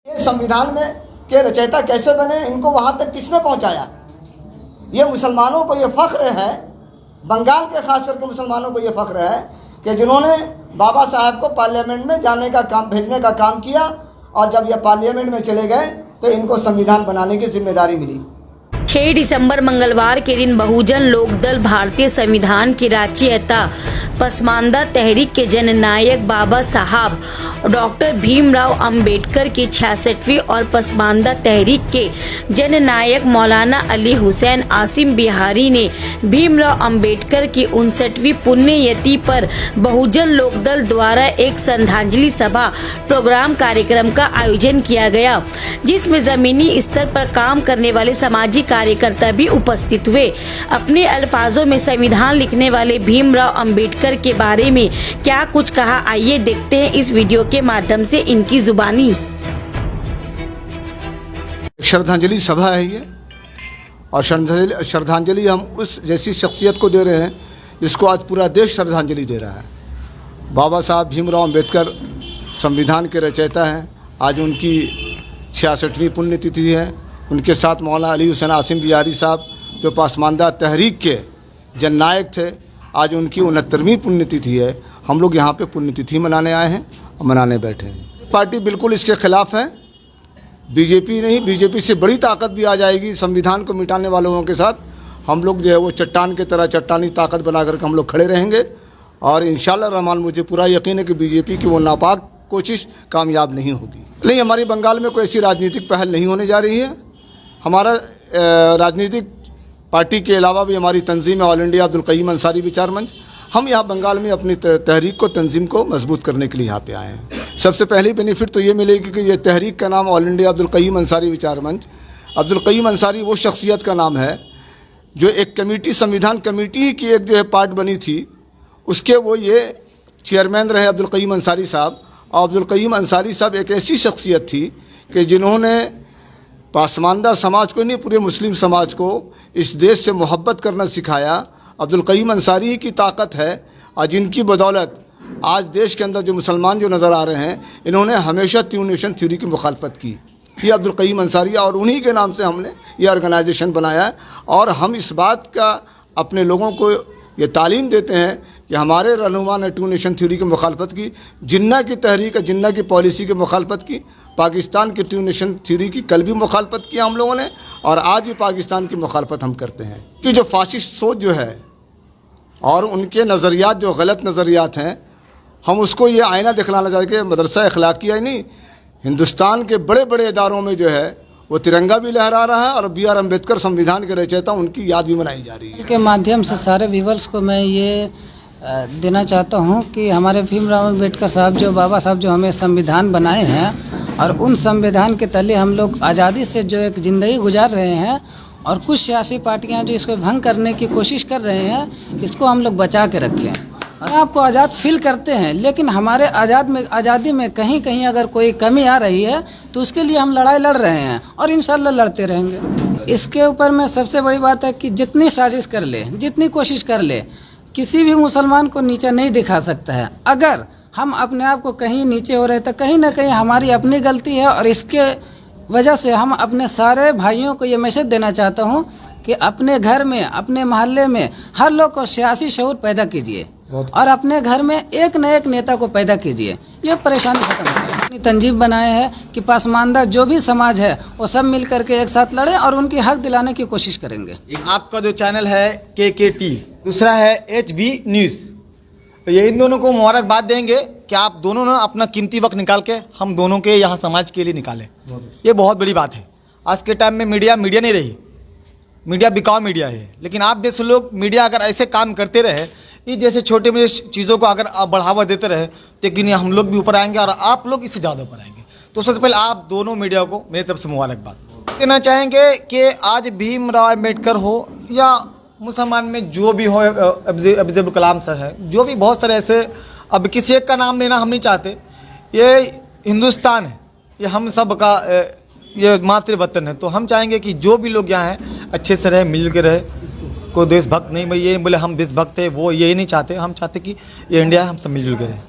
ये संविधान में के रचयिता कैसे बने, इनको वहाँ तक किसने पहुँचाया? ये मुसलमानों को ये फ़ख्र है, बंगाल के ख़ास करके मुसलमानों को ये फ़ख्र है कि जिन्होंने बाबा साहब को पार्लियामेंट में जाने का काम, भेजने का काम किया, और जब ये पार्लियामेंट में चले गए तो इनको संविधान बनाने की जिम्मेदारी मिली। 6 दिसंबर मंगलवार के दिन बहुजन लोकदल भारतीय संविधान की रचयिता पसमानदा तहरीक के जननायक बाबा साहब डॉक्टर भीमराव अंबेडकर की 66वीं और पसमानदा तहरीक के जननायक मौलाना अली हुसैन आसिम बिहारी ने भीमराव अंबेडकर की 59वीं पुण्यतिथि पर बहुजन लोकदल द्वारा एक श्रद्धांजलि सभा प्रोग्राम कार्यक्रम का आयोजन किया गया, जिसमें जमीनी स्तर पर काम करने वाले सामाजिक कार्यकर्ता भी उपस्थित हुए। अपने अल्फाजों में संविधान लिखने वाले भीमराव अंबेडकर के बारे में क्या कुछ कहा, आइए देखते हैं इस वीडियो के माध्यम से इनकी जुबानी। श्रद्धांजलि सभा है ये, और श्रद्धांजलि हम उस जैसी शख्सियत को दे रहे हैं जिसको आज पूरा देश श्रद्धांजलि दे रहा है। बाबा साहब भीमराव अंबेडकर संविधान के रचयिता हैं। आज उनकी 66वीं पुण्यतिथि है। उनके साथ मौलाना अली हुसैन आसिम बिहारी साहब जो पसमानदा तहरीक के जननायक थे, आज उनकी 69वीं पुण्यतिथि है। हम लोग यहाँ पे पुण्यतिथि मनाने आए हैं और मनाने बैठे हैं। पार्टी बिल्कुल इसके खिलाफ है। बीजेपी नहीं, बीजेपी से बड़ी ताकत भी आ जाएगी संविधान को मिटाने वालों के साथ। हम लोग जो है वो चट्टान की तरह चट्टानी ताकत बना करके हम लोग खड़े रहेंगे, और इंशाअल्लाह रहमान मुझे पूरा यकीन है कि बीजेपी की वो नापाक कोशिश कामयाब नहीं होगी। नहीं, हमारी बंगाल में कोई ऐसी राजनीतिक पहल नहीं होने जा रही है। हमारा राजनीतिक पार्टी के अलावा भी हमारी तंजीम है ऑल इंडिया अब्दुल कय्यूम अंसारी विचार मंच। हम यहाँ बंगाल में अपनी तहरीक को, तंजीम को मजबूत करने के लिए यहाँ पे आए हैं। सबसे पहली बेनिफिट तो ये मिलेगी कि ये तहरीक का नाम ऑल इंडिया अब्दुल कय्यूम अंसारी विचार मंच। अब्दुल कय्यूम अंसारी वो शख्सियत का नाम है जो एक कमेटी, संविधान कमेटी ही की एक जो है पार्ट बनी थी, उसके वो ये चेयरमैन रहे अब्दुल कय्यूम अंसारी साहब। और अब्दुल कय्यूम अंसारी साहब एक ऐसी शख्सियत थी कि जिन्होंने पसमानदा समाज को नहीं, पूरे मुस्लिम समाज को इस देश से मोहब्बत करना सिखाया। अब्दुल कय्यूम अंसारी ही की ताकत है, और जिनकी बदौलत आज देश के अंदर जो मुसलमान जो नज़र आ रहे हैं, इन्होंने हमेशा 2 नेशन थ्योरी की मुखालफत की। ये अब्दुल कय्यूम अंसारी, और उन्हीं के नाम से हमने ये ऑर्गेनाइजेशन बनाया है। और हम इस बात का अपने लोगों को ये तालीम देते हैं कि हमारे रहनुमा ने 2 नेशन थ्योरी की मुखालफत की, जिन्ना की तहरीक, जिन्ना की पॉलिसी की मुखालफत की, पाकिस्तान की 2 नेशन थ्योरी की कल भी मुखालफत किया हम लोगों ने, और आज भी पाकिस्तान की मुखालफत हम करते हैं। कि जो फाशिस्ट सोच जो है और उनके नज़रियात जो गलत नज़रियात हैं, हम उसको ये आईना दिखलाना चाहिए कि मदरसा अखलाकिया ही नहीं, हिंदुस्तान के बड़े बड़े इदारों में जो है वो तिरंगा भी लहरा रहा है, और B.R. अम्बेडकर संविधान के रचयिता, उनकी याद भी मनाई जा रही है। के माध्यम से सारे व्यूअर्स को मैं ये देना चाहता हूँ कि हमारे भीमराव अम्बेडकर साहब, जो बाबा साहब जो हमें संविधान बनाए हैं, और उन संविधान के तले हम लोग आज़ादी से जो एक ज़िंदगी गुजार रहे हैं, और कुछ सियासी पार्टियां जो इसको भंग करने की कोशिश कर रहे हैं, इसको हम लोग बचा के रखें। और आपको आज़ाद फील करते हैं, लेकिन हमारे आज़ादी में कहीं कहीं अगर कोई कमी आ रही है तो उसके लिए हम लड़ाई लड़ रहे हैं, और इंशाल्लाह लड़ते रहेंगे। इसके ऊपर में सबसे बड़ी बात है कि जितनी साजिश कर ले, जितनी कोशिश कर ले, किसी भी मुसलमान को नीचे नहीं दिखा सकता है। अगर हम अपने आप को कहीं नीचे हो रहे तो कहीं ना कहीं हमारी अपनी गलती है, और इसके वजह से हम अपने सारे भाइयों को ये मैसेज देना चाहता हूँ कि अपने घर में, अपने मोहल्ले में हर लोग को सियासी शऊर पैदा कीजिए, और अपने घर में एक न एक नेता को पैदा कीजिए। ये परेशानी खत्म हो जाए। अपनी तंजीम बनाए हैं कि पसमानदा जो भी समाज है वो सब मिल करके एक साथ लड़े और उनकी हक दिलाने की कोशिश करेंगे। आपका जो चैनल है KKT, दूसरा है HV न्यूज़, तो ये इन दोनों को मुबारकबाद देंगे कि आप दोनों ने अपना कीमती वक्त निकाल के हम दोनों के यहाँ समाज के लिए निकाले। ये बहुत बड़ी बात है। आज के टाइम में मीडिया नहीं रही, मीडिया बिकाऊ मीडिया है। लेकिन आप जैसे लोग मीडिया अगर ऐसे काम करते रहे, ये जैसे छोटे मोटे चीज़ों को अगर बढ़ावा देते रहे, तो लेकिन हम लोग भी ऊपर आएंगे, और आप लोग इससे ज़्यादा ऊपर आएंगे। तो सबसे पहले आप दोनों मीडिया को मेरी तरफ से मुबारकबाद देना चाहेंगे कि आज भीमराव अम्बेडकर हो या मुसलमान में जो भी हो, अब्दुल कलाम सर है, जो भी बहुत सारे ऐसे, अब किसी एक का नाम लेना हम नहीं चाहते। ये हिंदुस्तान है, ये हम सब का ये मातृ वतन है। तो हम चाहेंगे कि जो भी लोग यहाँ हैं अच्छे से रहे, मिल के रहे, कोई देशभक्त नहीं, भाई ये बोले हम देशभक्त है, वो यही नहीं चाहते। हम चाहते कि ये इंडिया है, हम सब मिलजुल के रहें।